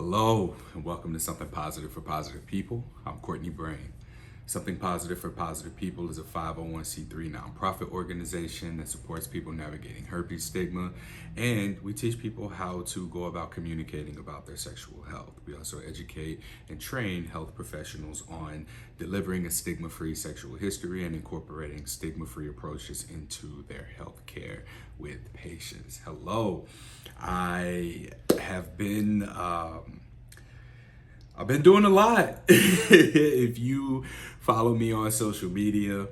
Hello, and welcome to Something Positive for Positive People. I'm Courtney Brain. Something Positive for Positive People is a 501c3 nonprofit organization that supports people navigating herpes stigma, and we teach people how to go about communicating about their sexual health. We also educate and train health professionals on delivering a stigma-free sexual history and incorporating stigma-free approaches into their health care with patients. Hello, I have been I've been doing a lot. If you follow me on social media,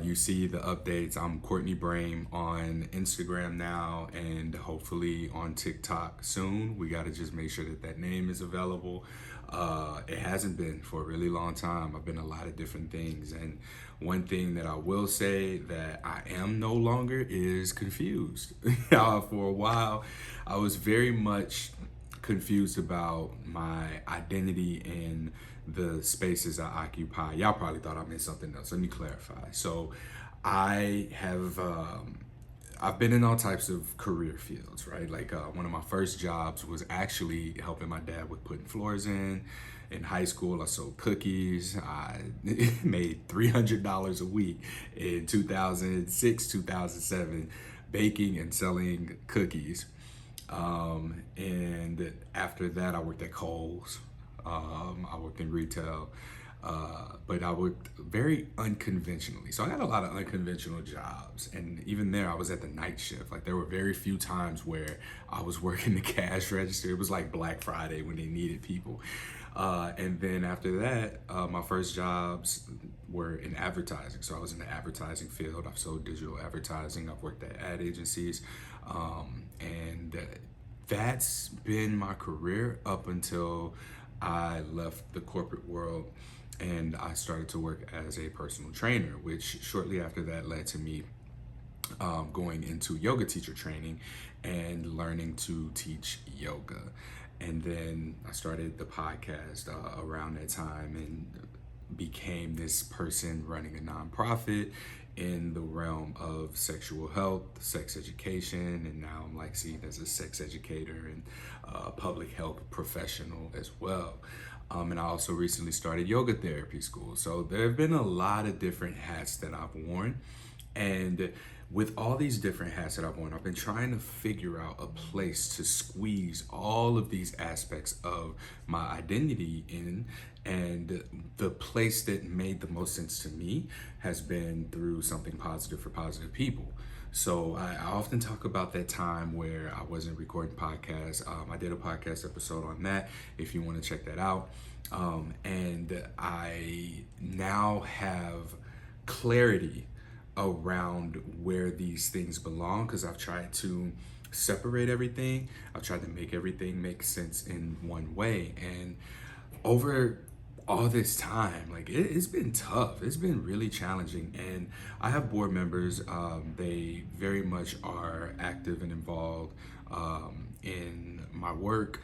you see the updates. I'm Courtney Brain on Instagram now and hopefully on TikTok soon. We got to just make sure that that name is available. It hasn't been for a really long time. I've been a lot of different things. And one thing that I will say that I am no longer is confused. For a while, I was very much confused about my identity in the spaces I occupy. Y'all probably thought I meant something else. Let me clarify. So I have I've been in all types of career fields, right? Like one of my first jobs was actually helping my dad with putting floors in. In high school, I sold cookies. I made $300 a week in 2006, 2007, baking and selling cookies. And after that, I worked at Kohl's. I worked in retail, but I worked very unconventionally. So I had a lot of unconventional jobs. And even there, I was at the night shift. Like there were very few times where I was working the cash register. It was like Black Friday when they needed people. And then after that, my first jobs were in advertising. So I was in the advertising field. I've sold digital advertising. I've worked at ad agencies. And that's been my career up until I left the corporate world and I started to work as a personal trainer, which shortly after that led to me going into yoga teacher training and learning to teach yoga. And then I started the podcast around that time and became this person running a nonprofit in the realm of sexual health, sex education, and now I'm like seen as a sex educator and public health professional as well. And I also recently started yoga therapy school. So there have been a lot of different hats that I've worn. And with all these different hats that I've worn, I've been trying to figure out a place to squeeze all of these aspects of my identity in. And the place that made the most sense to me has been through Something Positive for Positive People. So I often talk about that time where I wasn't recording podcasts. I did a podcast episode on that if you want to check that out. And I now have clarity around where these things belong because I've tried to separate everything. I've tried to make everything make sense in one way. And over all this time, like it's been tough. It's been really challenging. And I have board members. They very much are active and involved in my work.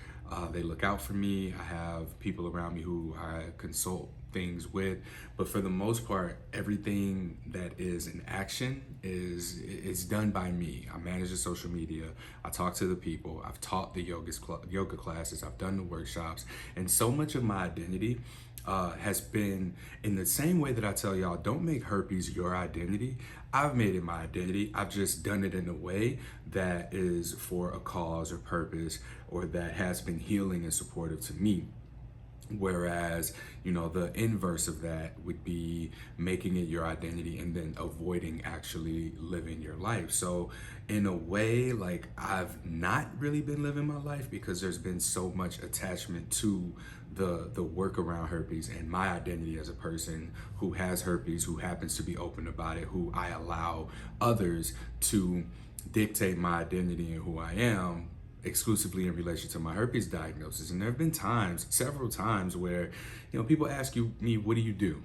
They look out for me. I have people around me who I consult things with, but for the most part, everything that is in action is done by me. I manage the social media. I talk to the people. I've taught the yoga classes. I've done the workshops, and so much of my identity has been in the same way that I tell y'all, don't make herpes your identity. I've made it my identity. I've just done it in a way that is for a cause or purpose or that has been healing and supportive to me. Whereas, the inverse of that would be making it your identity and then avoiding actually living your life. So in a way, like I've not really been living my life because there's been so much attachment to the work around herpes and my identity as a person who has herpes, who happens to be open about it, who I allow others to dictate my identity and who I am exclusively in relation to my herpes diagnosis. And there have been times, several times, where people ask me, what do you do?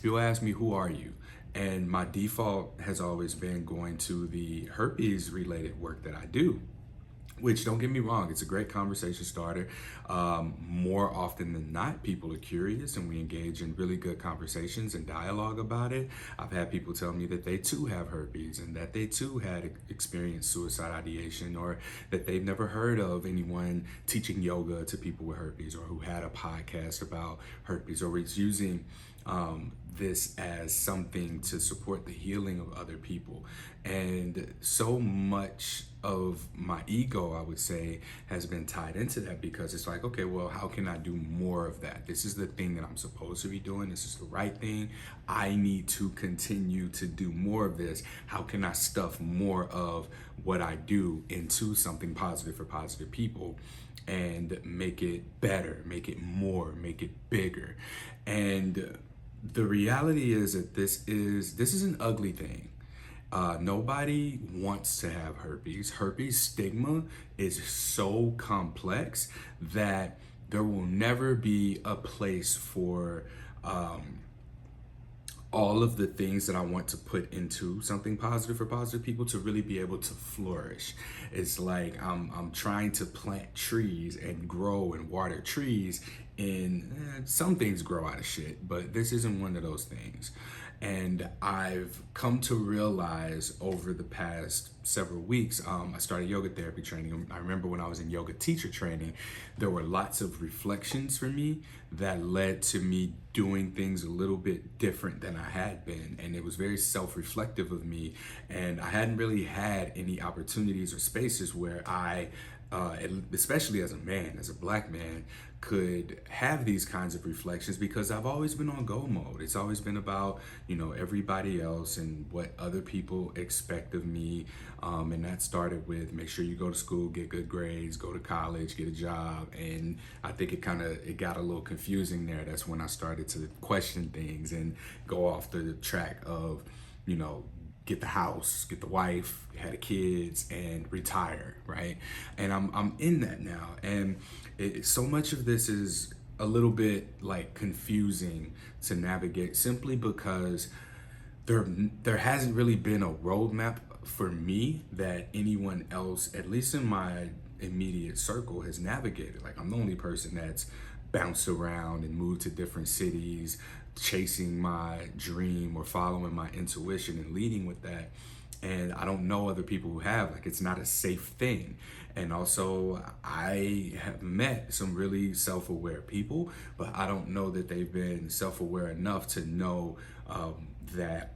People ask me, who are you? And my default has always been going to the herpes related work that I do. Which, don't get me wrong, it's a great conversation starter. More often than not, people are curious and we engage in really good conversations and dialogue about it. I've had people tell me that they too have herpes and that they too had experienced suicide ideation, or that they've never heard of anyone teaching yoga to people with herpes, or who had a podcast about herpes, or is using this as something to support the healing of other people. And so much of my ego, I would say, has been tied into that, because it's like, okay, well, how can I do more of that? This is the thing that I'm supposed to be doing. This is the right thing. I need to continue to do more of this. How can I stuff more of what I do into something positive for positive people and make it better, make it more, make it bigger? And the reality is that this is an ugly thing. Nobody wants to have herpes. Herpes stigma is so complex that there will never be a place for all of the things that I want to put into something positive for positive people to really be able to flourish. It's like I'm trying to plant trees and grow and water trees, and some things grow out of shit, but this isn't one of those things. And I've come to realize over the past several weeks, I started yoga therapy training. I remember when I was in yoga teacher training, there were lots of reflections for me that led to me doing things a little bit different than I had been. And it was very self-reflective of me. And I hadn't really had any opportunities or spaces where I, especially as a man, as a black man, could have these kinds of reflections, because I've always been on go mode. It's always been about, everybody else and what other people expect of me. And that started with make sure you go to school, get good grades, go to college, get a job. And I think it got a little confusing there. That's when I started to question things and go off the track of, get the house, get the wife, had the kids, and retire, right? And I'm in that now. And so much of this is a little bit like confusing to navigate, simply because there hasn't really been a roadmap for me that anyone else, at least in my immediate circle, has navigated. Like, I'm the only person that's bounced around and moved to different cities, chasing my dream or following my intuition and leading with that. And I don't know other people who have. Like, it's not a safe thing. And also, I have met some really self-aware people, but I don't know that they've been self-aware enough to know that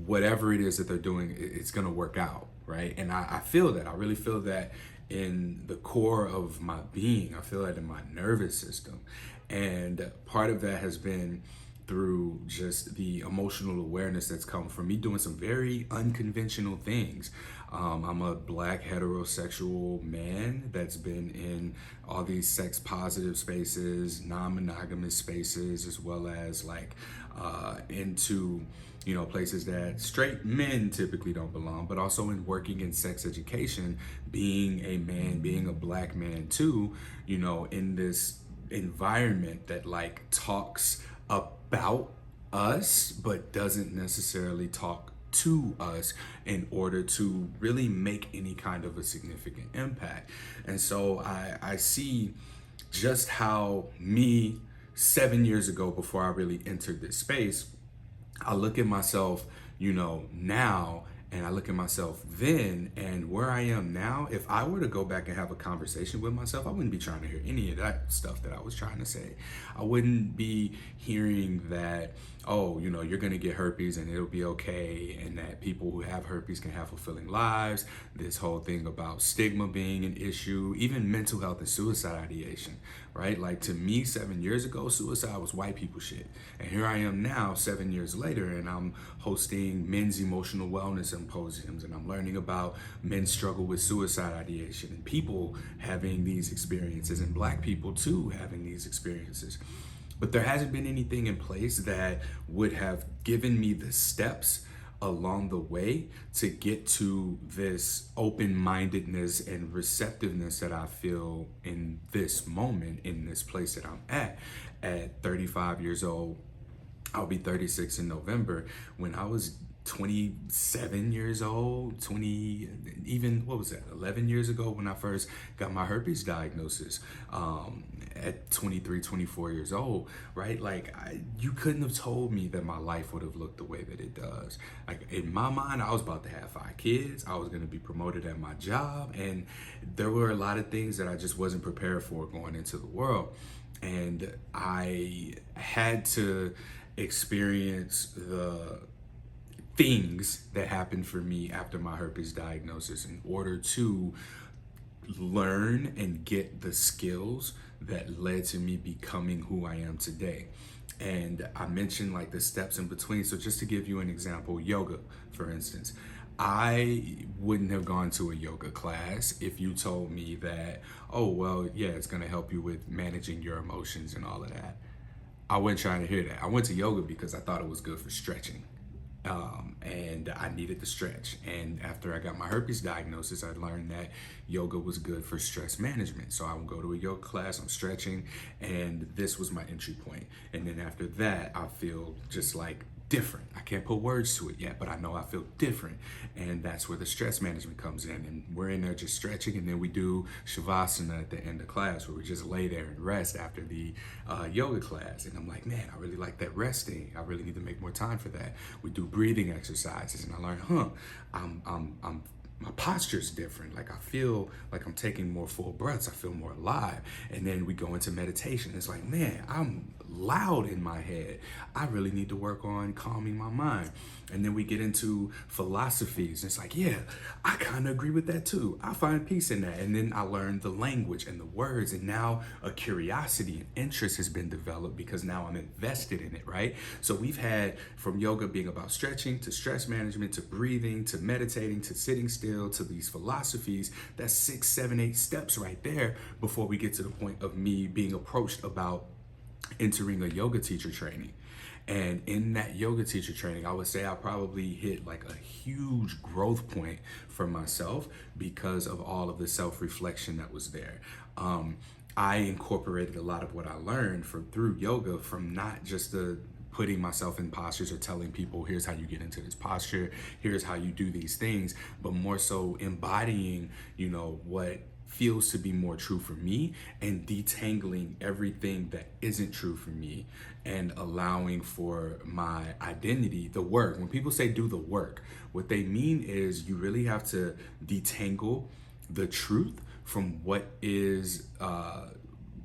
whatever it is that they're doing, it's gonna work out, right? And I feel that. I really feel that in the core of my being. I feel that in my nervous system. And part of that has been through just the emotional awareness that's come from me doing some very unconventional things. I'm a black heterosexual man that's been in all these sex positive spaces, non-monogamous spaces, as well as into places that straight men typically don't belong, but also in working in sex education, being a man, being a black man too, in this environment that talks about us, but doesn't necessarily talk to us in order to really make any kind of a significant impact. And so I see just how me 7 years ago, before I really entered this space, I look at myself, now, and I look at myself then, and where I am now. If I were to go back and have a conversation with myself, I wouldn't be trying to hear any of that stuff that I was trying to say. I wouldn't be hearing that, oh, you're gonna get herpes and it'll be okay, and that people who have herpes can have fulfilling lives. This whole thing about stigma being an issue, even mental health and suicide ideation, right? Like, to me, 7 years ago, suicide was white people shit. And here I am now, 7 years later, and I'm hosting men's emotional wellness symposiums, and I'm learning about men's struggle with suicide ideation, and people having these experiences, and black people too having these experiences. But there hasn't been anything in place that would have given me the steps along the way to get to this open-mindedness and receptiveness that I feel in this moment, in this place that I'm at 35 years old. I'll be 36 in November. When I was 27 years old, 20, even, what was that, 11 years ago when I first got my herpes diagnosis, at 23, 24 years old, right? Like, you couldn't have told me that my life would have looked the way that it does. Like, in my mind, I was about to have 5 kids. I was going to be promoted at my job. And there were a lot of things that I just wasn't prepared for going into the world. And I had to experience the things that happened for me after my herpes diagnosis in order to learn and get the skills that led to me becoming who I am today. And I mentioned like the steps in between. So just to give you an example, yoga, for instance, I wouldn't have gone to a yoga class if you told me that, oh, well, yeah, it's going to help you with managing your emotions and all of that. I wasn't trying to hear that. I went to yoga because I thought it was good for stretching. And I needed to stretch. And after I got my herpes diagnosis, I learned that yoga was good for stress management. So I would go to a yoga class, I'm stretching, and this was my entry point. And then after that, I feel just like different. I can't put words to it yet, but I know I feel different. And that's where the stress management comes in. And we're in there just stretching, and then we do Shavasana at the end of class where we just lay there and rest after the yoga class. And I'm like, man, I really like that resting. I really need to make more time for that. We do breathing exercises, and I learned, my posture is different. Like, I feel like I'm taking more full breaths. I feel more alive. And then we go into meditation. It's like, man, I'm loud in my head. I really need to work on calming my mind. And then we get into philosophies. And it's like, yeah, I kind of agree with that too. I find peace in that. And then I learned the language and the words. And now a curiosity and interest has been developed because now I'm invested in it, right? So we've had from yoga being about stretching to stress management to breathing to meditating to sitting still to these philosophies. That's 6, 7, 8 steps right there before we get to the point of me being approached about entering a yoga teacher training. And in that yoga teacher training, I would say I probably hit like a huge growth point for myself because of all of the self-reflection that was there. I incorporated a lot of what I learned through yoga, from not just the putting myself in postures or telling people, here's how you get into this posture, here's how you do these things, but more so embodying, what feels to be more true for me and detangling everything that isn't true for me and allowing for my identity, the work. When people say do the work, what they mean is you really have to detangle the truth from what is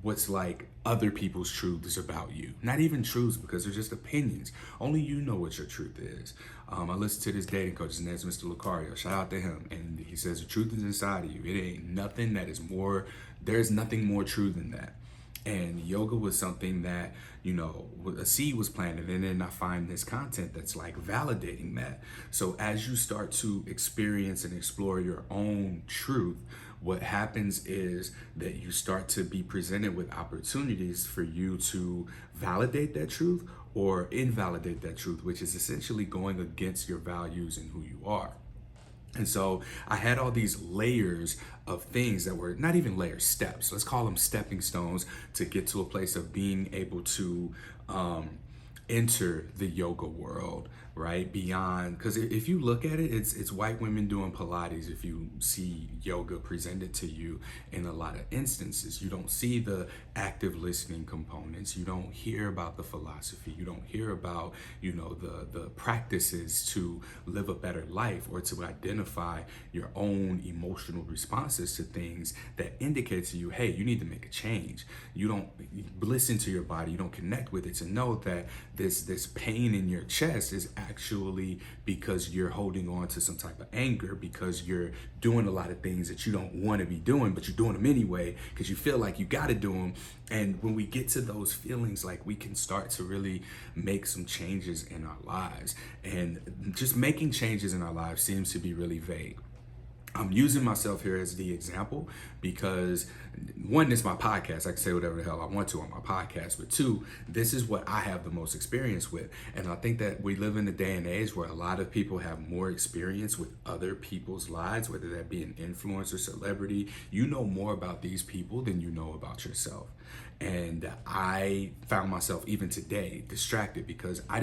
what's like other people's truths about you. Not even truths, because they're just opinions. Only you know what your truth is. I listen to this dating coach, his name is Mr. Lucario. Shout out to him. And he says the truth is inside of you. It ain't nothing that is more, there's nothing more true than that. And yoga was something that, a seed was planted, and then I find this content that's like validating that. So as you start to experience and explore your own truth, what happens is that you start to be presented with opportunities for you to validate that truth or invalidate that truth, which is essentially going against your values and who you are. And so I had all these layers of things that were not even layers, steps. Let's call them stepping stones to get to a place of being able to enter the yoga world, right? Beyond, because if you look at it, it's white women doing Pilates. If you see yoga presented to you in a lot of instances, you don't see the active listening components. You don't hear about the philosophy. You don't hear about, the practices to live a better life or to identify your own emotional responses to things that indicate to you, hey, you need to make a change. You don't listen to your body. You don't connect with it to know that this pain in your chest is actually because you're holding on to some type of anger, because you're doing a lot of things that you don't want to be doing, but you're doing them anyway because you feel like you got to do them. And when we get to those feelings, like, we can start to really make some changes in our lives. And just making changes in our lives seems to be really vague. I'm using myself here as the example because, one, it's my podcast. I can say whatever the hell I want to on my podcast. But two, this is what I have the most experience with. And I think that we live in a day and age where a lot of people have more experience with other people's lives, whether that be an influencer, celebrity. You know more about these people than you know about yourself. And I found myself even today distracted because I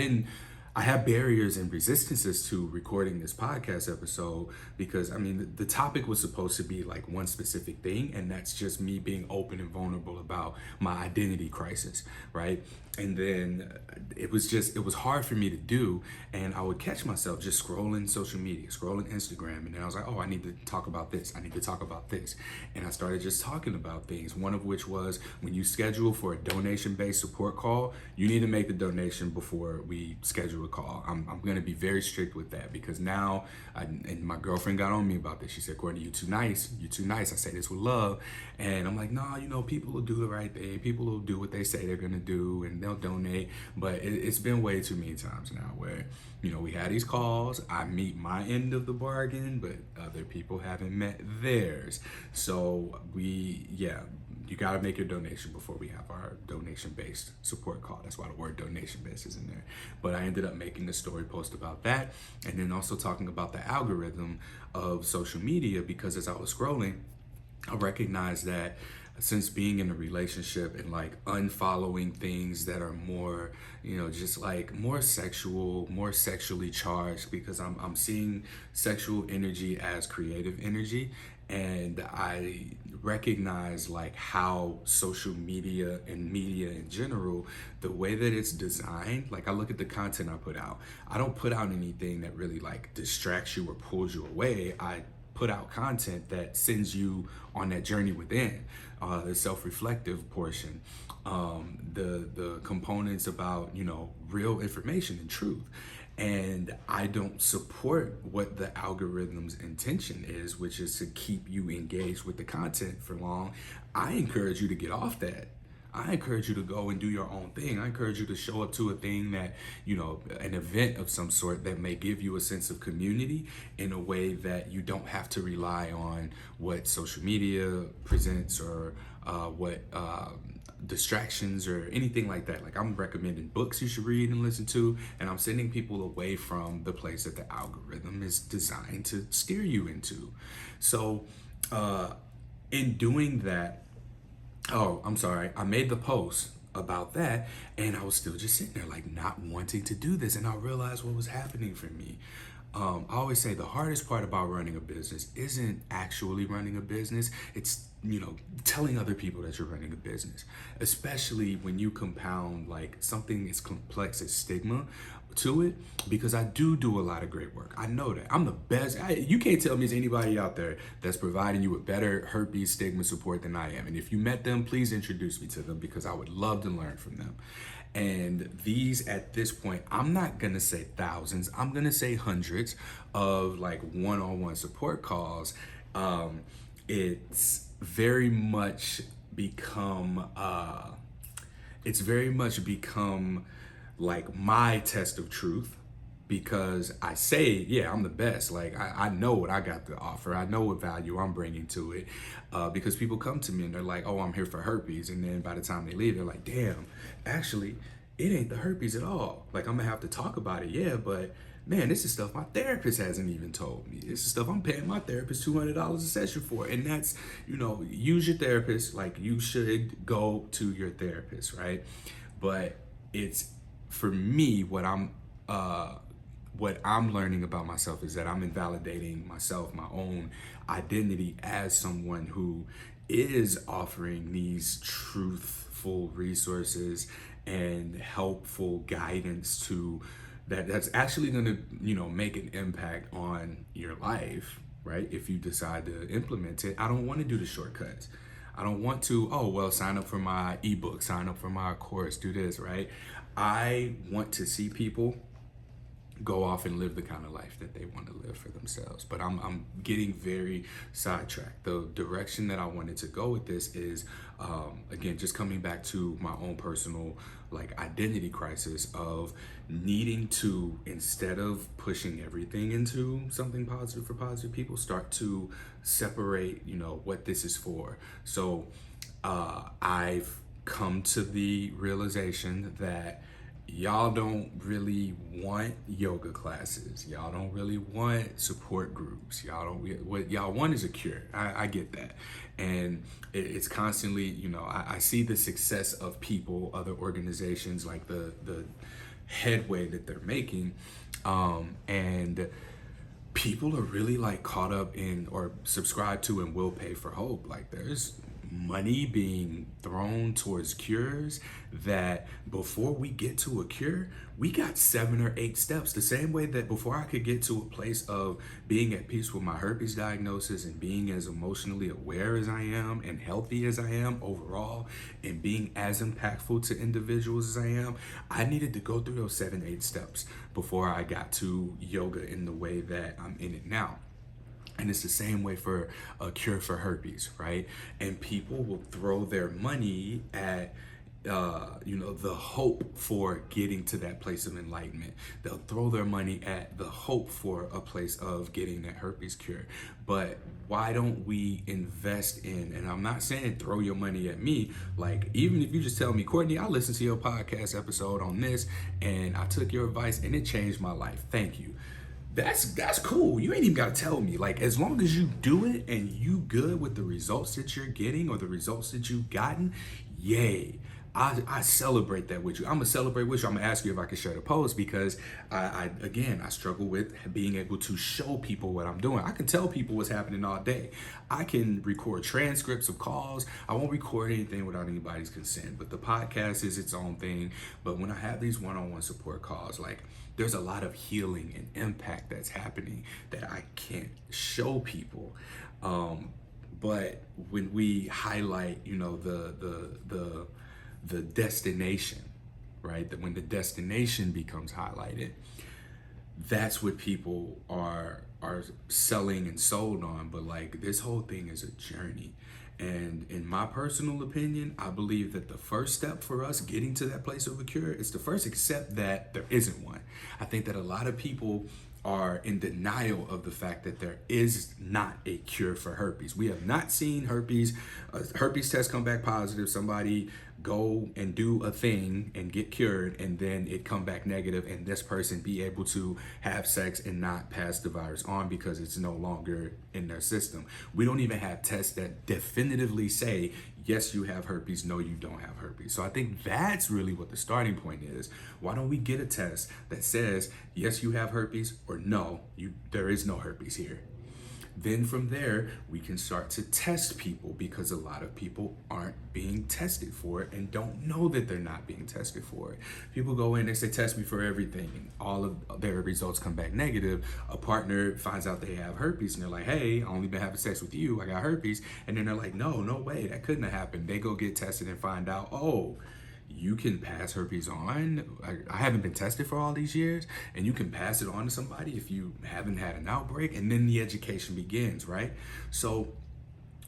I have barriers and resistances to recording this podcast episode because I mean the topic was supposed to be like one specific thing, and that's just me being open and vulnerable about my identity crisis, right? And then it was hard for me to do, and I would catch myself just scrolling social media, scrolling Instagram, and then I was like, oh, I need to talk about this, I need to talk about this. And I started just talking about things, one of which was when you schedule for a donation-based support call, you need to make the donation before we schedule a call. I'm gonna be very strict with that because now, and my girlfriend got on me about this. She said, Courtney, you too nice, you too nice. I say this with love. And I'm like, nah, you know, people will do the right thing. People will do what they say they're gonna do, and they'll donate. But it's been way too many times now where, you know, we had these calls, I meet my end of the bargain, but other people haven't met theirs. So you gotta make your donation before we have our donation-based support call. That's why the word donation-based is in there. But I ended up making a story post about that, and then also talking about the algorithm of social media, because as I was scrolling, I recognized that since being in a relationship and like unfollowing things that are more, you know, just like more sexual, more sexually charged, because I'm seeing sexual energy as creative energy. And I recognize like how social media and media in general, the way that it's designed, like I look at the content I put out. I don't put out anything that really like distracts you or pulls you away. I put out content that sends you on that journey within, the self-reflective portion, the components about, you know, real information and truth. And I don't support what the algorithm's intention is, which is to keep you engaged with the content for long. I encourage you to get off that. I encourage you to go and do your own thing. I encourage you to show up to a thing that, you know, an event of some sort that may give you a sense of community in a way that you don't have to rely on what social media presents or what distractions or anything like that. Like I'm recommending books you should read and listen to, and I'm sending people away from the place that the algorithm is designed to steer you into. So in doing that, I made the post about that, and I was still just sitting there like not wanting to do this, and I realized what was happening for me. I always say the hardest part about running a business isn't actually running a business. It's, you know, telling other people that you're running a business, especially when you compound like something as complex as stigma to it, because I do a lot of great work. I know that I'm the best. You can't tell me there's anybody out there that's providing you with better herpes stigma support than I am. And if you met them, please introduce me to them, because I would love to learn from them. And these, at this point, I'm not gonna say thousands, I'm gonna say hundreds of like one-on-one support calls. It's very much become like my test of truth, because I say, yeah, I'm the best. Like I know what I got to offer. I know what value I'm bringing to it, because people come to me and they're like, oh, I'm here for herpes. And then by the time they leave, they're like, damn, actually, it ain't the herpes at all. Like I'm gonna have to talk about it. Yeah, but man, this is stuff my therapist hasn't even told me. This is stuff I'm paying my therapist $200 a session for. And that's, you know, use your therapist. Like you should go to your therapist, right? But it's, for me, what I'm learning about myself is that I'm invalidating myself, my own identity as someone who is offering these truthful resources and helpful guidance to that's actually going to, you know, make an impact on your life, right? If you decide to implement it. I don't want to do the shortcuts. I don't want to, oh, well, sign up for my ebook, sign up for my course, do this, right? I want to see people go off and live the kind of life that they want to live for themselves. But I'm getting very sidetracked. The direction that I wanted to go with this is, again, just coming back to my own personal like identity crisis of needing to, instead of pushing everything into something positive for positive people, start to separate, you know, what this is for. So I've come to the realization that y'all don't really want yoga classes. Y'all don't really want support groups. What y'all want is a cure. I get that. And it's constantly, you know, I see the success of people, other organizations like the headway that they're making. And people are really like caught up in or subscribe to and will pay for hope. Like there's money being thrown towards cures that before we get to a cure, we got 7 or 8 steps. The same way that before I could get to a place of being at peace with my herpes diagnosis and being as emotionally aware as I am and healthy as I am overall and being as impactful to individuals as I am, I needed to go through those 7, 8 steps before I got to yoga in the way that I'm in it now. And it's the same way for a cure for herpes, right? And people will throw their money at the hope for getting to that place of enlightenment. They'll throw their money at the hope for a place of getting that herpes cure. But why don't we invest in, and I'm not saying throw your money at me, like even if you just tell me, Courtney, I listened to your podcast episode on this and I took your advice and it changed my life. Thank you. That's cool. You ain't even gotta tell me. Like as long as you do it and you good with the results that you're getting or the results that you've gotten, yay. I celebrate that with you. I'm gonna celebrate with you. I'm gonna ask you if I can share the post because I struggle with being able to show people what I'm doing. I can tell people what's happening all day. I can record transcripts of calls. I won't record anything without anybody's consent, but the podcast is its own thing. But when I have these one-on-one support calls, like there's a lot of healing and impact that's happening that I can't show people. But when we highlight, the destination, right? That when the destination becomes highlighted, that's what people are selling and sold on. But like this whole thing is a journey. And in my personal opinion, I believe that the first step for us getting to that place of a cure is to first accept that there isn't one. I think that a lot of people are in denial of the fact that there is not a cure for herpes. We have not seen herpes test come back positive, somebody go and do a thing and get cured and then it come back negative and this person be able to have sex and not pass the virus on because it's no longer in their system. We don't even have tests that definitively say, yes, you have herpes, no, you don't have herpes. So I think that's really what the starting point is. Why don't we get a test that says, yes, you have herpes, or no, there is no herpes here. Then from there, we can start to test people because a lot of people aren't being tested for it and don't know that they're not being tested for it. People go in, they say, test me for everything, and all of their results come back negative. A partner finds out they have herpes and they're like, hey, I only been having sex with you, I got herpes. And then they're like, no way, that couldn't have happened. They go get tested and find out, oh, you can pass herpes on. I haven't been tested for all these years, and you can pass it on to somebody if you haven't had an outbreak, and then the education begins, right? So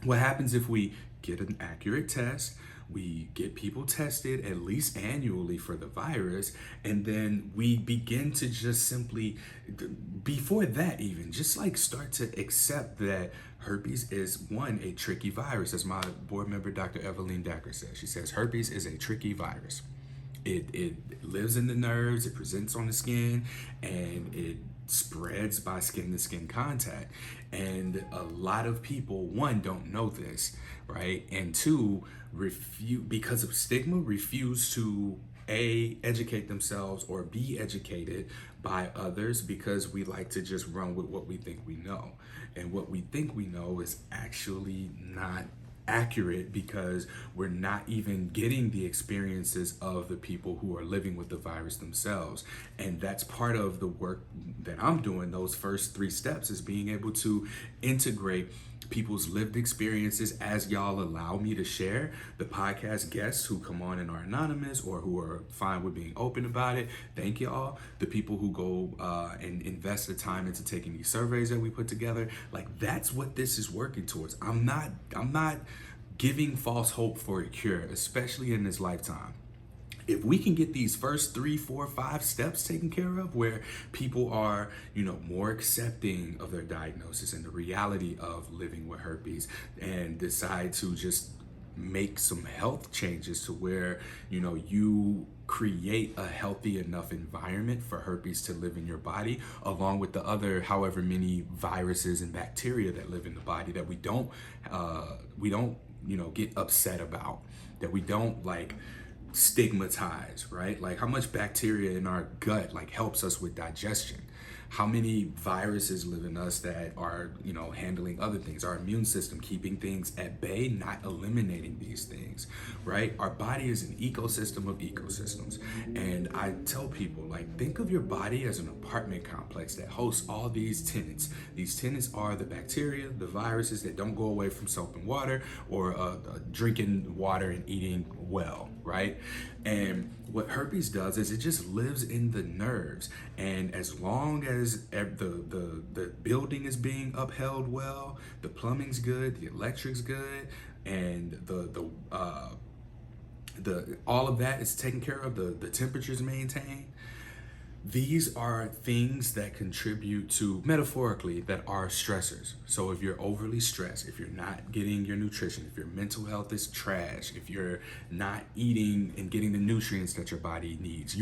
what happens if we get an accurate test, we get people tested at least annually for the virus, and then we begin to just simply, before that even, just like start to accept that herpes is a tricky virus. As my board member, Dr. Evelyn Dacker says, she says, herpes is a tricky virus. It lives in the nerves, it presents on the skin, and it spreads by skin to skin contact. And a lot of people, one, don't know this, right? And two, because of stigma, refuse to educate themselves or be educated by others because we like to just run with what we think we know. And what we think we know is actually not accurate because we're not even getting the experiences of the people who are living with the virus themselves. And that's part of the work that I'm doing. Those first 3 steps is being able to integrate people's lived experiences as y'all allow me to share. The podcast guests who come on and are anonymous or who are fine with being open about it, thank y'all. The people who go and invest the time into taking these surveys that we put together, like that's what this is working towards. I'm not giving false hope for a cure, especially in this lifetime. If we can get these first 3, 4, 5 steps taken care of where people are, more accepting of their diagnosis and the reality of living with herpes and decide to just make some health changes to where, you create a healthy enough environment for herpes to live in your body, along with the other however many viruses and bacteria that live in the body that we don't get upset about, that we don't stigmatized, right? Like how much bacteria in our gut like helps us with digestion. How many viruses live in us that are, handling other things, our immune system, keeping things at bay, not eliminating these things, right? Our body is an ecosystem of ecosystems. And I tell people, like, think of your body as an apartment complex that hosts all these tenants. These tenants are the bacteria, the viruses that don't go away from soap and water, or drinking water and eating well, right? And what herpes does is it just lives in the nerves. And as long as the building is being upheld well, the plumbing's good, the electric's good, and the all of that is taken care of, the temperature's maintained, these are things that contribute to, metaphorically, that are stressors. So if you're overly stressed, if you're not getting your nutrition, if your mental health is trash, if you're not eating and getting the nutrients that your body needs,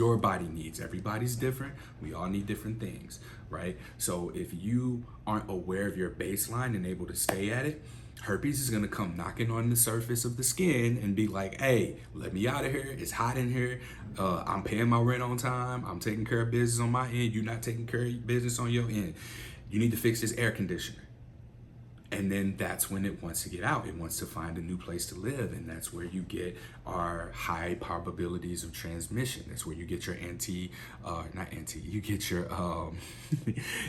everybody's different. We all need different things, right? So if you aren't aware of your baseline and able to stay at it, herpes is gonna come knocking on the surface of the skin and be like, hey, let me out of here. It's hot in here. I'm paying my rent on time. I'm taking care of business on my end. You're not taking care of business on your end. You need to fix this air conditioner. And then that's when it wants to get out. It wants to find a new place to live. And that's where you get our high probabilities of transmission. That's where you get your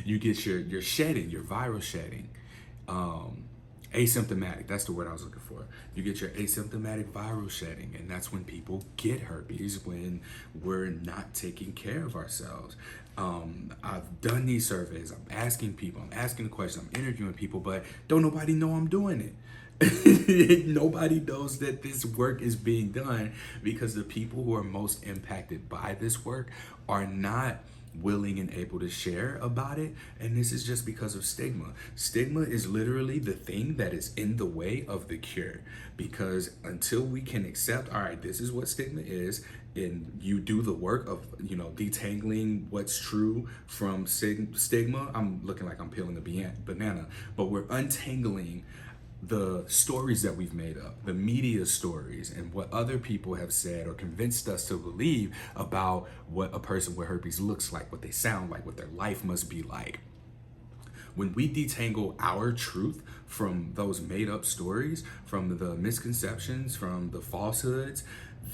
you get your, your shedding, your viral shedding. Asymptomatic, that's the word I was looking for. You get your asymptomatic viral shedding, and that's when people get herpes, when we're not taking care of ourselves. I've done these surveys, I'm asking people, I'm asking the questions, I'm interviewing people, but don't nobody know I'm doing it. Nobody knows that this work is being done, because the people who are most impacted by this work are not willing and able to share about it. And this is just because of stigma. Stigma is literally the thing that is in the way of the cure, because until we can accept, all right, this is what stigma is, and you do the work of detangling what's true from stigma. I'm looking like I'm peeling a banana, but we're untangling the stories that we've made up, the media stories, and what other people have said or convinced us to believe about what a person with herpes looks like, what they sound like, what their life must be like. When we detangle our truth from those made up stories, from the misconceptions, from the falsehoods,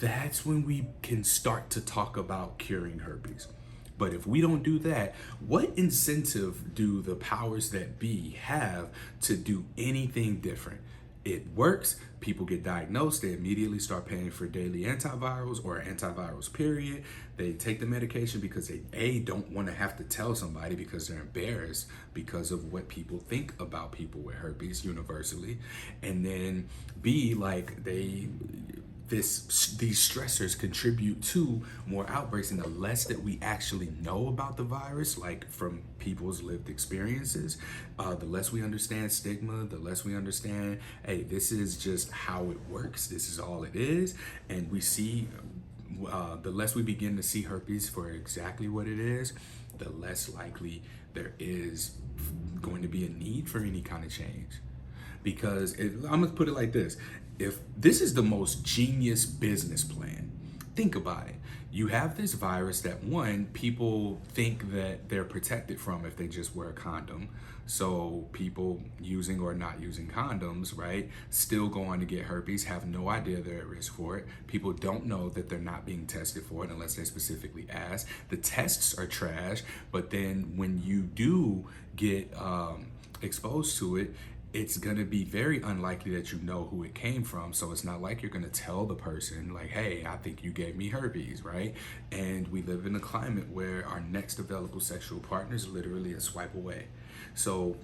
that's when we can start to talk about curing herpes. But if we don't do that, what incentive do the powers that be have to do anything different? It works. People get diagnosed. They immediately start paying for daily antivirals or antivirals, period. They take the medication because they, A, don't want to have to tell somebody because they're embarrassed because of what people think about people with herpes universally. And then B, like these stressors contribute to more outbreaks, and the less that we actually know about the virus, like from people's lived experiences, the less we understand stigma, the less we understand, hey, this is just how it works, this is all it is. And we see, the less we begin to see herpes for exactly what it is, the less likely there is going to be a need for any kind of change. Because I'm gonna put it like this: if this is the most genius business plan, think about it. You have this virus that, one, people think that they're protected from if they just wear a condom. So people using or not using condoms, right, still go on to get herpes, have no idea they're at risk for it. People don't know that they're not being tested for it unless they specifically ask. The tests are trash, but then when you do get exposed to it, it's going to be very unlikely that you know who it came from. So it's not like you're going to tell the person, like, hey, I think you gave me herpes, right? And we live in a climate where our next available sexual partner is literally a swipe away. So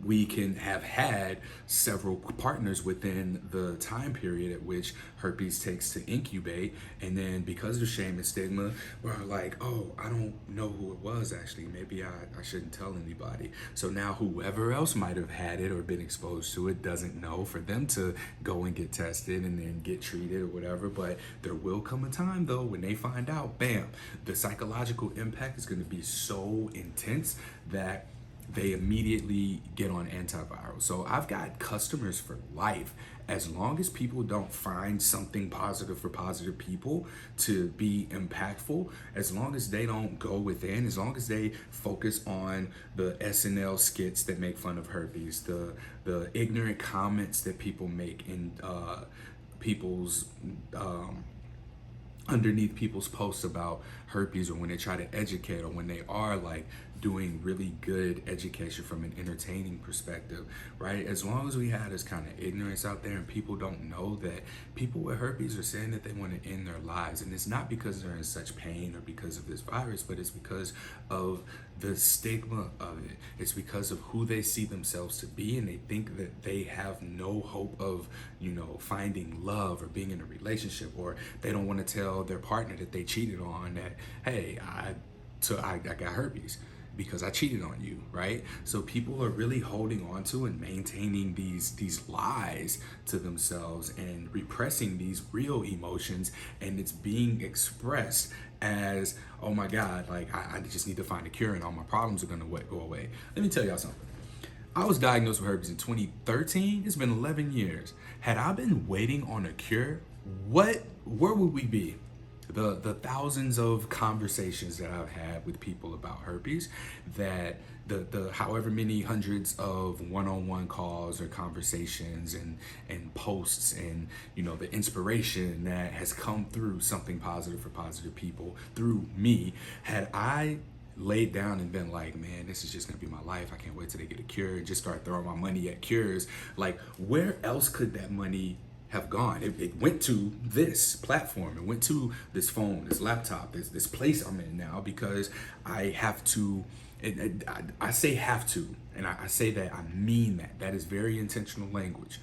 we can have had several partners within the time period at which herpes takes to incubate, and then because of shame and stigma, we're like, oh, I don't know who it was actually, maybe I shouldn't tell anybody. So now whoever else might have had it or been exposed to it doesn't know for them to go and get tested and then get treated or whatever. But there will come a time though when they find out, bam, the psychological impact is going to be so intense that they immediately get on antiviral. So I've got customers for life. As long as people don't find something positive for positive people to be impactful, as long as they don't go within, as long as they focus on the SNL skits that make fun of herpes, the ignorant comments that people make in people's underneath people's posts about herpes, or when they try to educate, or when they are like doing really good education from an entertaining perspective, right? As long as we have this kind of ignorance out there and people don't know that people with herpes are saying that they want to end their lives, and it's not because they're in such pain or because of this virus, but it's because of the stigma of it. It's because of who they see themselves to be, and they think that they have no hope of, you know, finding love or being in a relationship, or they don't want to tell their partner that they cheated on that, hey, I got herpes because I cheated on you, right? So people are really holding on to and maintaining these lies to themselves and repressing these real emotions, and it's being expressed as, oh my God, like I just need to find a cure and all my problems are gonna go away. Let me tell y'all something. I was diagnosed with herpes in 2013. It's been 11 years. Had I been waiting on a cure, where would we be? The thousands of conversations that I've had with people about herpes, that the however many hundreds of one-on-one calls or conversations and posts, and, you know, the inspiration that has come through something positive for positive people through me, had I laid down and been like, man, this is just gonna be my life, I can't wait till they get a cure, and just start throwing my money at cures, like, where else could that money have gone? It went to this platform, it went to this phone, this laptop, this place I'm in now, because I have to, I say have to, and I say that, I mean that. That is very intentional language.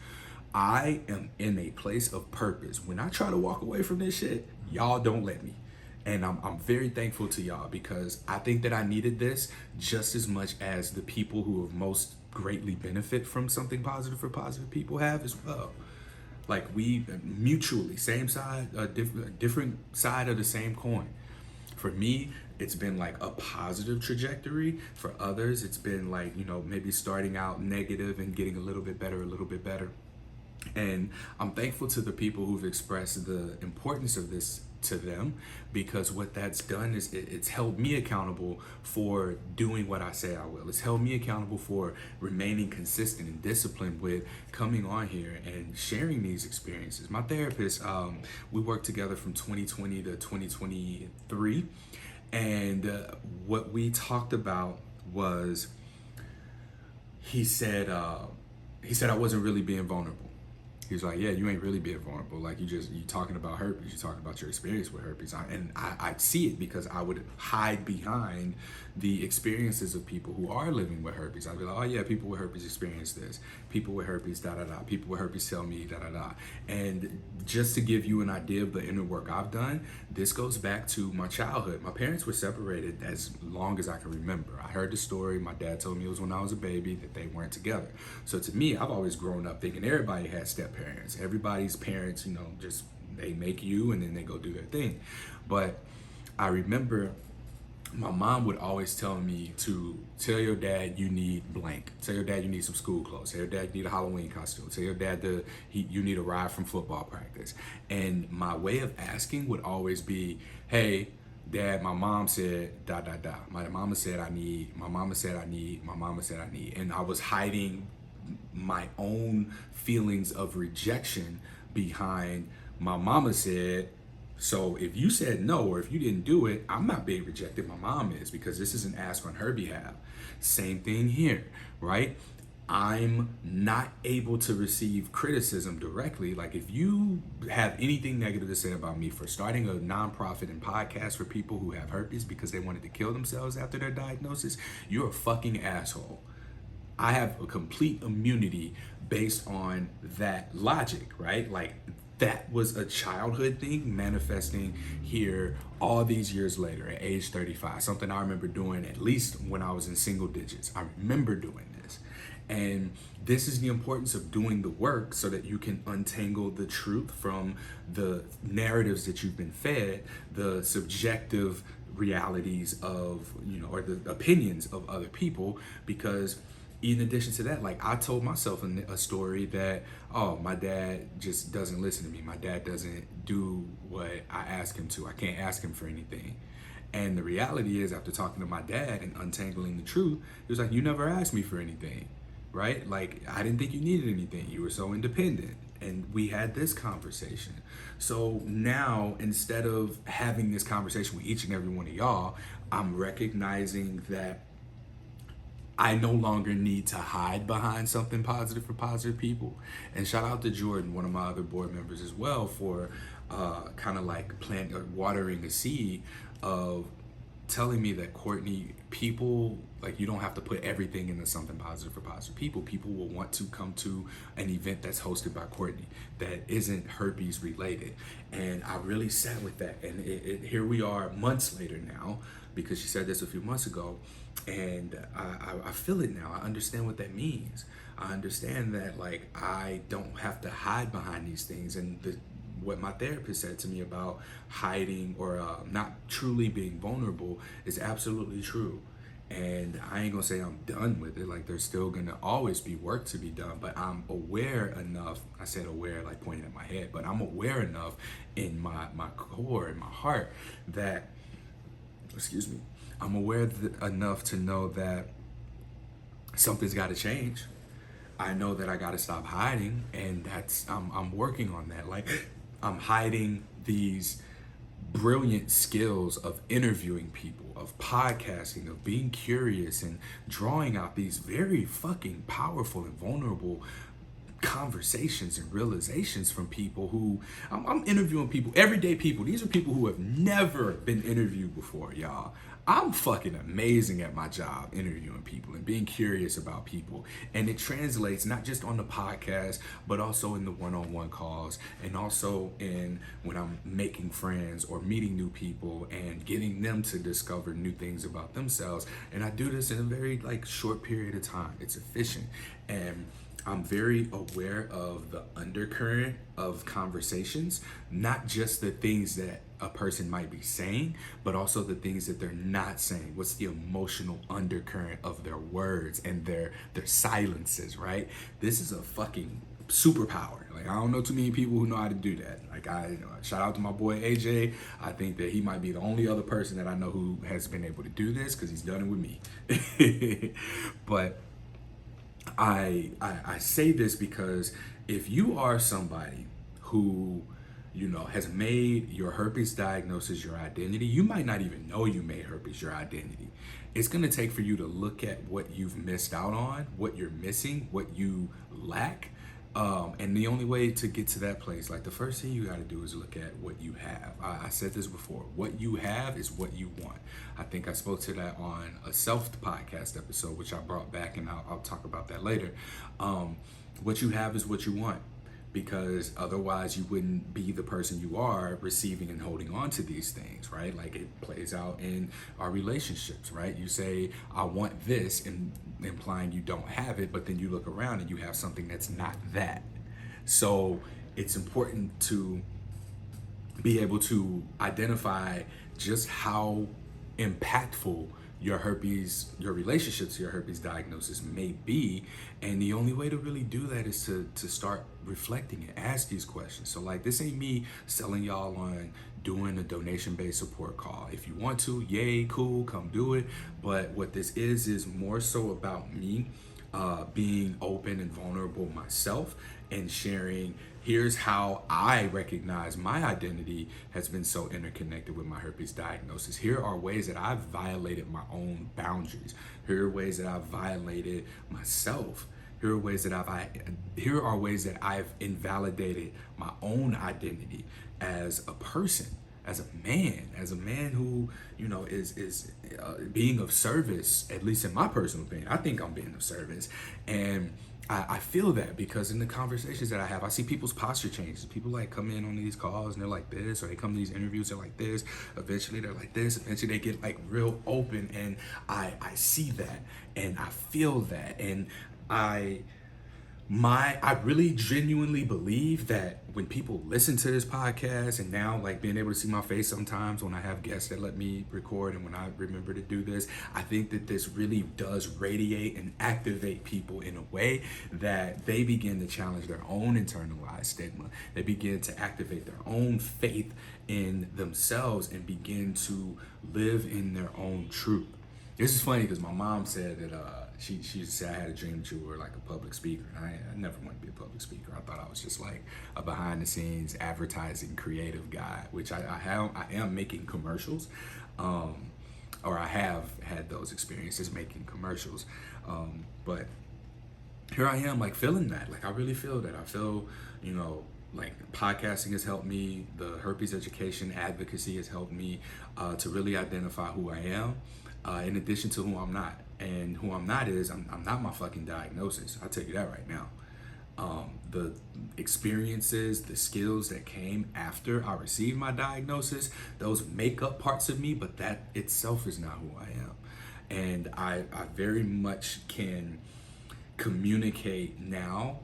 I am in a place of purpose. When I try to walk away from this shit, y'all don't let me. And I'm very thankful to y'all, because I think that I needed this just as much as the people who have most greatly benefit from something positive for positive people have as well. Like, we mutually, same side, different side of the same coin. For me, it's been like a positive trajectory. For others, it's been like, you know, maybe starting out negative and getting a little bit better, a little bit better. And I'm thankful to the people who've expressed the importance of this to them, because what that's done is it's held me accountable for doing what I say I will. It's held me accountable for remaining consistent and disciplined with coming on here and sharing these experiences. My therapist, we worked together from 2020 to 2023, and what we talked about was, he said I wasn't really being vulnerable. He was like, yeah, you ain't really being vulnerable. Like, you talking about herpes, you talking about your experience with herpes. And I see it, because I would hide behind the experiences of people who are living with herpes. I'd be like, oh yeah, people with herpes experience this. People with herpes, da da da. People with herpes tell me, da da da. And just to give you an idea of the inner work I've done, this goes back to my childhood. My parents were separated as long as I can remember. I heard the story. My dad told me it was when I was a baby that they weren't together. So to me, I've always grown up thinking everybody had step parents. Everybody's parents, you know, just they make you and then they go do their thing. But I remember my mom would always tell me to tell your dad you need blank. Tell your dad you need some school clothes. Tell your dad you need a Halloween costume. Tell your dad you need a ride from football practice. And my way of asking would always be, hey, Dad, my mom said da da da. My mama said I need. My mama said I need. My mama said I need. And I was hiding my own feelings of rejection behind my mama said. So if you said no, or if you didn't do it, I'm not being rejected. My mom is, because this is an ask on her behalf. Same thing here, right? I'm not able to receive criticism directly. Like, if you have anything negative to say about me for starting a nonprofit and podcast for people who have herpes because they wanted to kill themselves after their diagnosis, you're a fucking asshole. I have a complete immunity based on that logic, right? Like, that was a childhood thing manifesting here all these years later at age 35. Something I remember doing at least when I was in single digits. I remember doing this. And this is the importance of doing the work so that you can untangle the truth from the narratives that you've been fed, the subjective realities of, or the opinions of other people. Because in addition to that, like, I told myself a story that, oh, my dad just doesn't listen to me. My dad doesn't do what I ask him to. I can't ask him for anything. And the reality is, after talking to my dad and untangling the truth, he was like, you never asked me for anything, right? Like, I didn't think you needed anything. You were so independent. And we had this conversation. So now, instead of having this conversation with each and every one of y'all, I'm recognizing that I no longer need to hide behind something positive for positive people. And shout out to Jordan, one of my other board members as well, for kind of like watering a seed of telling me that, Courtney, people, like, you don't have to put everything into something positive for positive people. People will want to come to an event that's hosted by Courtney that isn't herpes related. And I really sat with that. And here we are months later now, because she said this a few months ago. And I feel it now. I understand what that means. I understand that, like, I don't have to hide behind these things. And what my therapist said to me about hiding or not truly being vulnerable is absolutely true. And I ain't gonna say I'm done with it. Like, there's still gonna always be work to be done, but I'm aware enough. I said aware, like pointing at my head, but I'm aware enough in my core, in my heart, that, excuse me, I'm aware enough to know that something's got to change. I know that I got to stop hiding, and I'm working on that. Like, I'm hiding these brilliant skills of interviewing people, of podcasting, of being curious, and drawing out these very fucking powerful and vulnerable conversations and realizations from people who I'm interviewing people, everyday people. These are people who have never been interviewed before, y'all. I'm fucking amazing at my job, interviewing people and being curious about people. And it translates not just on the podcast, but also in the one-on-one calls, and also in when I'm making friends or meeting new people and getting them to discover new things about themselves. And I do this in a very, like, short period of time. It's efficient. And I'm very aware of the undercurrent of conversations, not just the things that a person might be saying, but also the things that they're not saying. What's the emotional undercurrent of their words and their silences, right? This is a fucking superpower. Like, I don't know too many people who know how to do that. Like, shout out to my boy AJ. I think that he might be the only other person that I know who has been able to do this, because he's done it with me. But I say this because if you are somebody who, has made your herpes diagnosis your identity, you might not even know you made herpes your identity. It's going to take for you to look at what you've missed out on, what you're missing, what you lack. And the only way to get to that place, like, the first thing you got to do is look at what you have. I said this before. What you have is what you want. I think I spoke to that on a self podcast episode, which I brought back, and I'll talk about that later. What you have is what you want, because otherwise you wouldn't be the person you are receiving and holding on to these things, right? Like, it plays out in our relationships, right? You say, I want this, and implying you don't have it, but then you look around and you have something that's not that. So it's important to be able to identify just how impactful your relationships to your herpes diagnosis may be. And the only way to really do that is to start reflecting and ask these questions. So, like, this ain't me selling y'all on doing a donation-based support call. If you want to, yay, cool, come do it. But what this is more so about me being open and vulnerable myself, and sharing, here's how I recognize my identity has been so interconnected with my herpes diagnosis. Here are ways that I've violated my own boundaries. Here are ways that I've violated myself. Here are ways that I've invalidated my own identity as a person, as a man who, is being of service, at least in my personal opinion. I think I'm being of service. And I feel that because in the conversations that I have, I see people's posture changes. People, like, come in on these calls and they're like this, or they come to these interviews, they're like this. Eventually they're like this. Eventually they get, like, real open, and I see that, and I feel that, and I I really genuinely believe that when people listen to this podcast, and now like being able to see my face sometimes when I have guests that let me record and when I remember to do this, I think that this really does radiate and activate people in a way that they begin to challenge their own internalized stigma. They begin to activate their own faith in themselves and begin to live in their own truth. This is funny because my mom said that she said I had a dream that you were like a public speaker. I never wanted to be a public speaker. I thought I was just like a behind the scenes advertising creative guy, which I am making commercials, or I have had those experiences making commercials, but here I am like feeling that. Like I really feel that. I feel, you know, like podcasting has helped me. The herpes education advocacy has helped me to really identify who I am, in addition to who I'm not. And who I'm not is I'm not my fucking diagnosis. I'll tell you that right now. The experiences, the skills that came after I received my diagnosis, those make up parts of me, but that itself is not who I am. And I very much can communicate now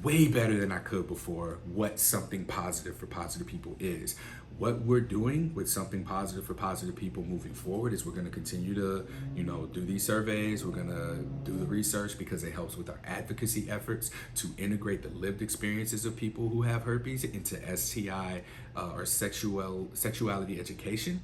way better than I could before what something positive for positive people is. What we're doing with something positive for positive people moving forward is we're going to continue to, you know, do these surveys. We're going to do the research because it helps with our advocacy efforts to integrate the lived experiences of people who have herpes into STI or sexuality education,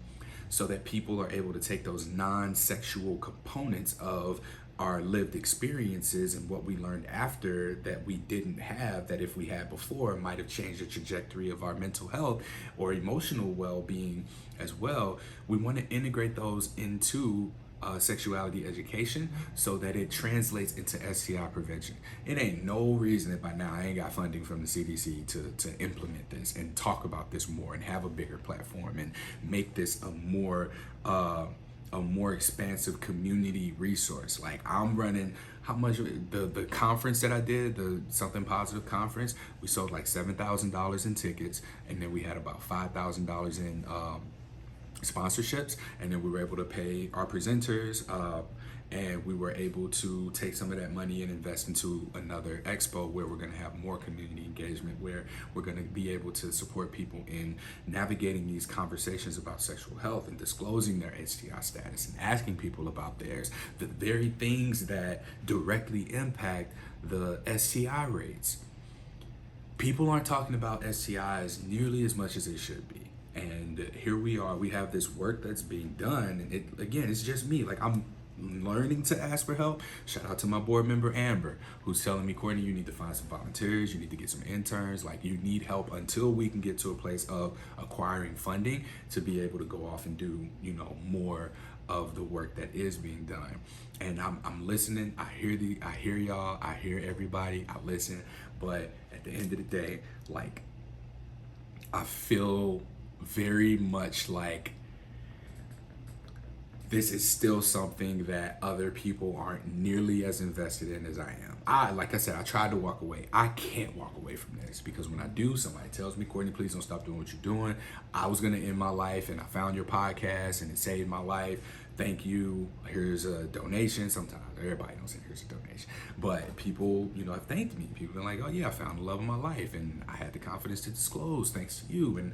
so that people are able to take those non-sexual components of our lived experiences and what we learned after that we didn't have, that if we had before might have changed the trajectory of our mental health or emotional well-being as well. We want to integrate those into sexuality education so that it translates into STI prevention. It ain't no reason that by now I ain't got funding from the CDC to implement this and talk about this more and have a bigger platform and make this a more expansive community resource. Like I'm running, how much the conference that I did, the Something Positive conference, we sold like $7,000 in tickets, and then we had about $5,000 in sponsorships, and then we were able to pay our presenters, and we were able to take some of that money and invest into another expo where we're going to have more community engagement, where we're going to be able to support people in navigating these conversations about sexual health and disclosing their STI status and asking people about theirs, the very things that directly impact the STI rates. People aren't talking about STIs nearly as much as they should be. And here we are, we have this work that's being done, and it's just me. Like I'm learning to ask for help. Shout out to my board member Amber, who's telling me, Courtney, you need to find some volunteers, you need to get some interns, like you need help until we can get to a place of acquiring funding to be able to go off and do, you know, more of the work that is being done. And I'm listening. I hear y'all, I hear everybody, I listen, but at the end of the day, like I feel very much like this is still something that other people aren't nearly as invested in as I am. Like I said, I tried to walk away. I can't walk away from this because when I do, somebody tells me, Courtney, please don't stop doing what you're doing. I was gonna end my life and I found your podcast and it saved my life. Thank you. Here's a donation. Sometimes everybody don't say here's a donation, but people, you know, have thanked me. People are like, oh yeah, I found the love of my life and I had the confidence to disclose thanks to you. And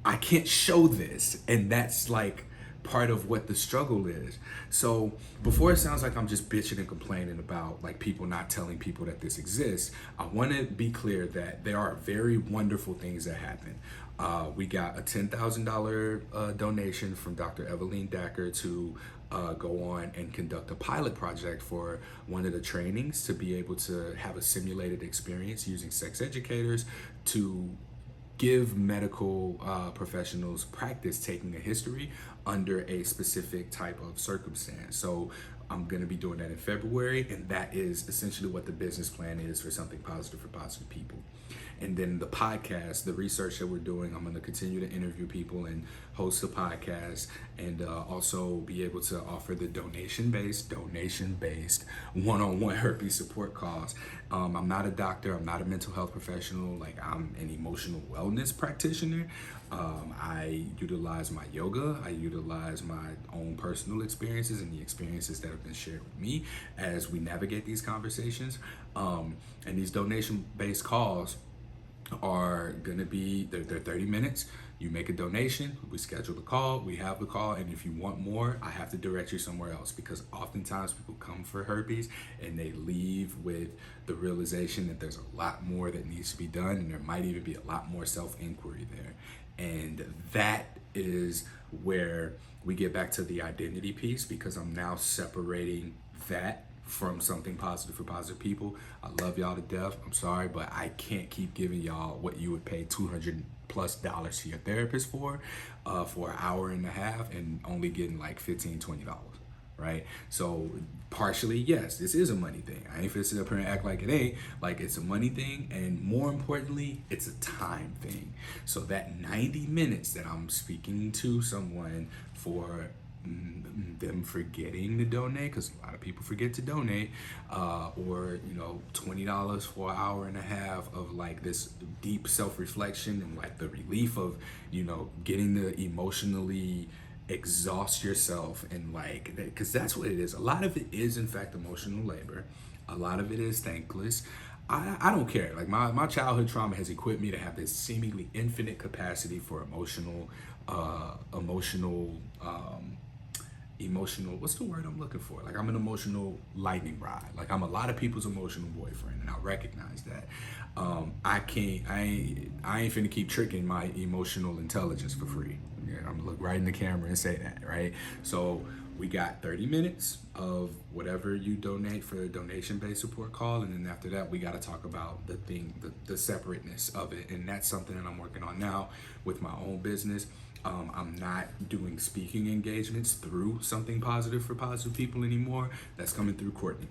I can't show this, and that's like part of what the struggle is. So before it sounds like I'm just bitching and complaining about like people not telling people that this exists, I want to be clear that there are very wonderful things that happen. We got a $10,000 donation from Dr. Eveline Dacker to go on and conduct a pilot project for one of the trainings to be able to have a simulated experience using sex educators to give medical professionals practice taking a history under a specific type of circumstance. So I'm going to be doing that in February, and that is essentially what the business plan is for Something Positive for Positive People. And then the podcast, the research that we're doing, I'm going to continue to interview people and host a podcast, and also be able to offer the donation-based one-on-one herpes support calls. I'm not a doctor. I'm not a mental health professional. Like, I'm an emotional wellness practitioner. I utilize my yoga. I utilize my own personal experiences and the experiences that have have been shared with me as we navigate these conversations. And these donation-based calls are gonna be, they're 30 minutes. You make a donation, we schedule the call, we have the call, and if you want more, I have to direct you somewhere else, because oftentimes people come for herpes and they leave with the realization that there's a lot more that needs to be done, and there might even be a lot more self-inquiry there. And that is where we get back to the identity piece, because I'm now separating that from something positive for positive people. I love y'all to death. I'm sorry, but I can't keep giving y'all what you would pay $200+ to your therapist for an hour and a half, and only getting like $15-20, right? So partially, yes, this is a money thing. I ain't finna sit up here and act like it ain't. Like, it's a money thing, and more importantly, it's a time thing. So that 90 minutes that I'm speaking to someone for them forgetting to donate, because a lot of people forget to donate, or $20 for an hour and a half of like this deep self-reflection and like the relief of getting to emotionally exhaust yourself, and like, because that's what it is. A lot of it is in fact emotional labor. A lot of it is thankless. I don't care. Like, my childhood trauma has equipped me to have this seemingly infinite capacity for emotional, what's the word I'm looking for? Like, I'm an emotional lightning rod. Like, I'm a lot of people's emotional boyfriend, and I recognize that. I ain't finna keep tricking my emotional intelligence for free. I'm gonna look right in the camera and say that, right? So we got 30 minutes of whatever you donate for a donation-based support call, and then after that, we got to talk about the separateness of it, and that's something that I'm working on now with my own business. I'm not doing speaking engagements through Something Positive for Positive People anymore. That's coming through Courtney.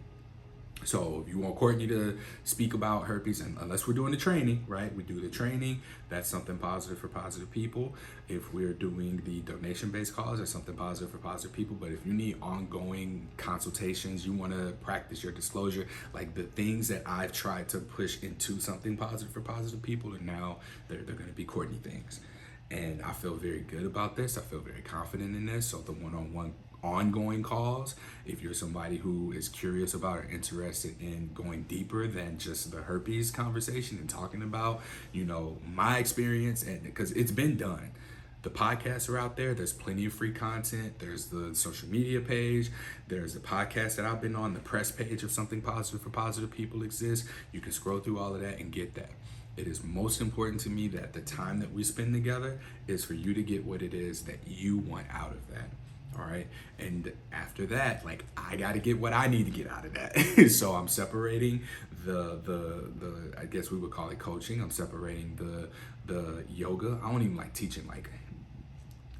So if you want Courtney to speak about herpes, and unless we're doing the training, right? We do the training, that's Something Positive for Positive People. If we're doing the donation-based calls, that's Something Positive for Positive People. But if you need ongoing consultations, you want to practice your disclosure, like the things that I've tried to push into Something Positive for Positive People, and now they're going to be Courtney things. And I feel very good about this. I feel very confident in this. So the one-on-one ongoing calls, if you're somebody who is curious about or interested in going deeper than just the herpes conversation and talking about, my experience, and because it's been done. The podcasts are out there. There's plenty of free content. There's the social media page. There's the podcast that I've been on. The press page of Something Positive for Positive People exists. You can scroll through all of that and get that. It is most important to me that the time that we spend together is for you to get what it is that you want out of that. All right. And after that, like, I got to get what I need to get out of that. So I'm separating the I guess we would call it coaching. I'm separating the yoga. I don't even like teaching like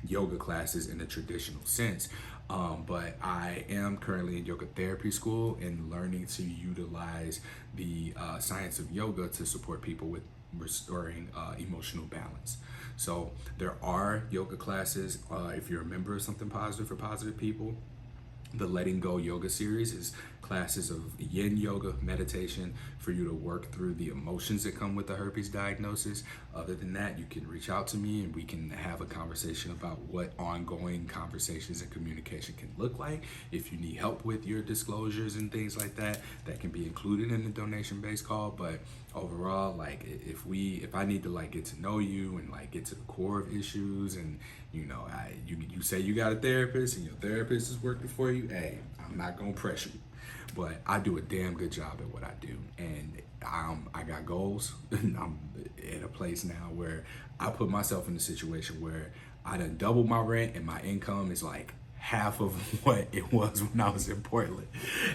yoga classes in the traditional sense. But I am currently in yoga therapy school and learning to utilize the science of yoga to support people with restoring emotional balance. So there are yoga classes. If you're a member of Something Positive for Positive People, the Letting Go yoga series is classes of yin yoga meditation for you to work through the emotions that come with the herpes diagnosis. Other than that, you can reach out to me and we can have a conversation about what ongoing conversations and communication can look like. If you need help with your disclosures and things like that, that can be included in the donation-based call. But overall, like, if I need to like get to know you and like get to the core of issues, and you say you got a therapist and your therapist is working for you, hey, I'm not gonna pressure you, but I do a damn good job at what I do, and I got goals. I'm at a place now where I put myself in a situation where I done doubled my rent and my income is like half of what it was when I was in Portland.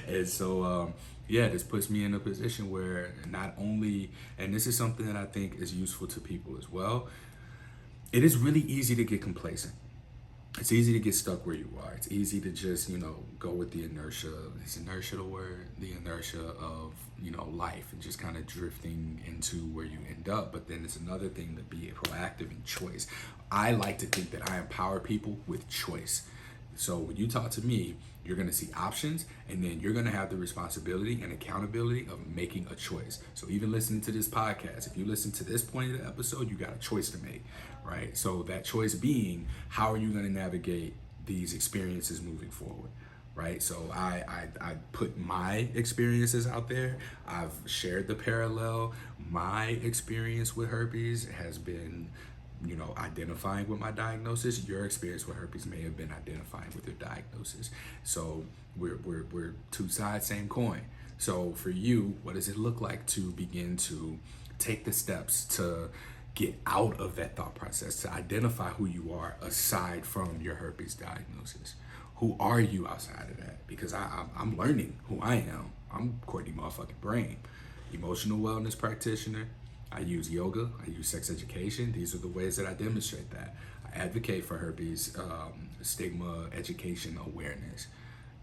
And so this puts me in a position where not only, and this is something that I think is useful to people as well, it is really easy to get complacent. It's easy to get stuck where you are. It's easy to just, go with the inertia. Is inertia the word? The inertia of, life, and just kind of drifting into where you end up. But then it's another thing to be proactive in choice. I like to think that I empower people with choice. So when you talk to me, you're going to see options, and then you're going to have the responsibility and accountability of making a choice. So even listening to this podcast, if you listen to this point of the episode, you got a choice to make, right? So that choice being, how are you going to navigate these experiences moving forward? right? So I put my experiences out there. I've shared the parallel. My experience with herpes has been, identifying with my diagnosis. Your experience with herpes may have been identifying with your diagnosis. So we're two sides, same coin. So for you, what does it look like to begin to take the steps to get out of that thought process, to identify who you are aside from your herpes diagnosis? Who are you outside of that? Because I'm learning who I am. I'm Courtney motherfucking Brain, emotional wellness practitioner. I use yoga. I use sex education. These are the ways that I demonstrate that. I advocate for herpes stigma education awareness.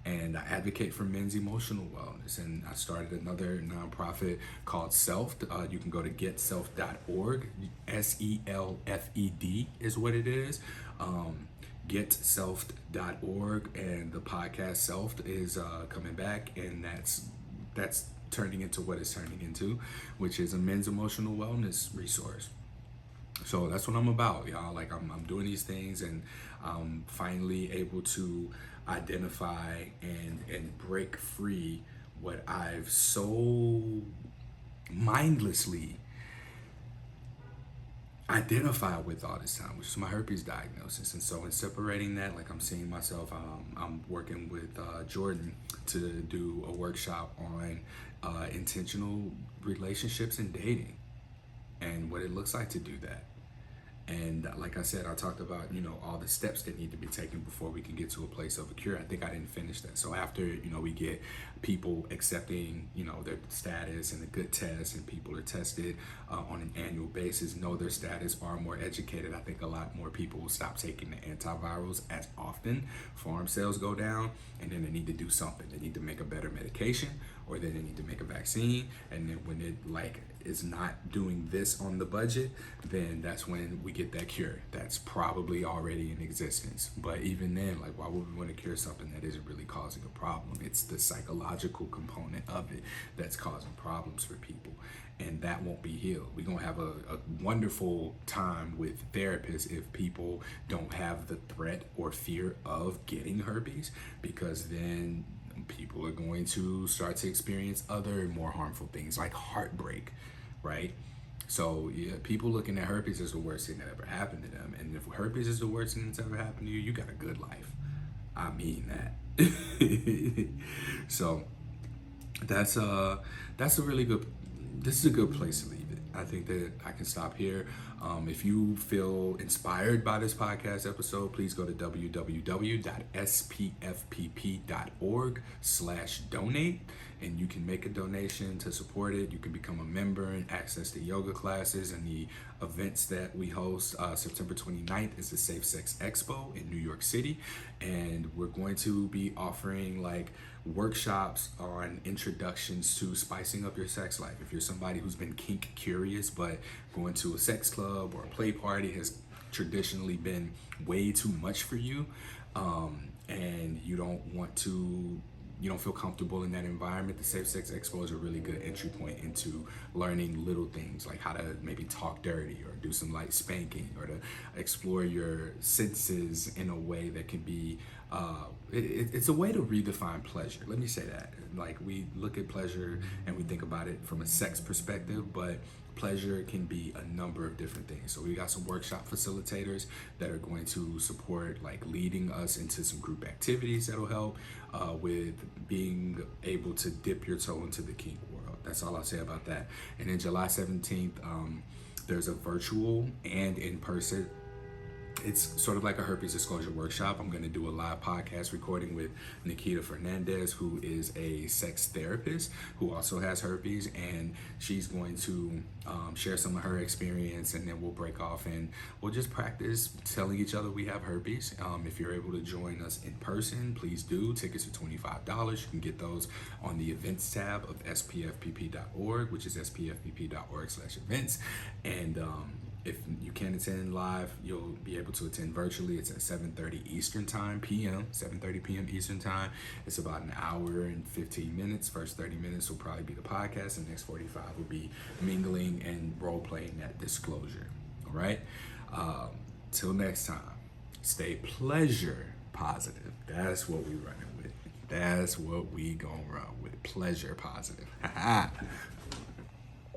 And I advocate for men's emotional wellness. And I started another nonprofit called Self. You can go to getself.org. SELFED is what it is. Getself.org, and the podcast Self is coming back, and that's turning into what it's turning into, which is a men's emotional wellness resource. So that's what I'm about, y'all. Like I'm doing these things, and I'm finally able to identify and break free what I've so mindlessly identify with all this time, which is my herpes diagnosis. And so in separating that, like I'm seeing myself, I'm working with Jordan to do a workshop on intentional relationships and dating and what it looks like to do that. And like I said, I talked about, all the steps that need to be taken before we can get to a place of a cure. I think I didn't finish that. So after, we get people accepting, their status and a good test, and people are tested on an annual basis, know their status, are more educated. I think a lot more people will stop taking the antivirals as often. Farm sales go down, and then they need to do something. They need to make a better medication, or then they need to make a vaccine. And then when it is not doing this on the budget, then that's when we get that cure that's probably already in existence. But even then, why would we want to cure something that isn't really causing a problem? It's the psychological component of it that's causing problems for people, and that won't be healed. We're gonna have a wonderful time with therapists if people don't have the threat or fear of getting herpes, because then people are going to start to experience other more harmful things like heartbreak, right? So yeah, people looking at herpes as the worst thing that ever happened to them. And if herpes is the worst thing that's ever happened to you, you got a good life. I mean that. So that's a really good, this is a good place to leave it. I think that I can stop here. If you feel inspired by this podcast episode, please go to www.spfpp.org/donate, and you can make a donation to support it. You can become a member and access the yoga classes and the events that we host. September 29th is the Safe Sex Expo in New York City, and we're going to be offering workshops on introductions to spicing up your sex life. If you're somebody who's been kink curious, but going to a sex club or a play party has traditionally been way too much for you, and you don't feel comfortable in that environment, the Safe Sex Expo is a really good entry point into learning little things like how to maybe talk dirty or do some light spanking, or to explore your senses in a way that can be it's a way to redefine pleasure. Let me say that. We look at pleasure and we think about it from a sex perspective, but pleasure can be a number of different things. So we got some workshop facilitators that are going to support leading us into some group activities that'll help with being able to dip your toe into the kink world. That's all I'll say about that. And then July 17th, there's a virtual and in-person, it's sort of like a herpes disclosure workshop. I'm going to do a live podcast recording with Nikita Fernandez, who is a sex therapist who also has herpes, and she's going to share some of her experience, and then we'll break off and we'll just practice telling each other we have herpes. If you're able to join us in person, please do. Tickets are $25. You can get those on the events tab of spfpp.org, which is spfpp.org/events. And if you can't attend live, you'll be able to attend virtually. It's at 7:30 Eastern Time, p.m., 7:30 p.m. Eastern Time. It's about an hour and 15 minutes. First 30 minutes will probably be the podcast, and the next 45 will be mingling and role-playing that disclosure, all right? Till next time, stay pleasure positive. That's what we're running with. That's what we gonna run with. Pleasure positive.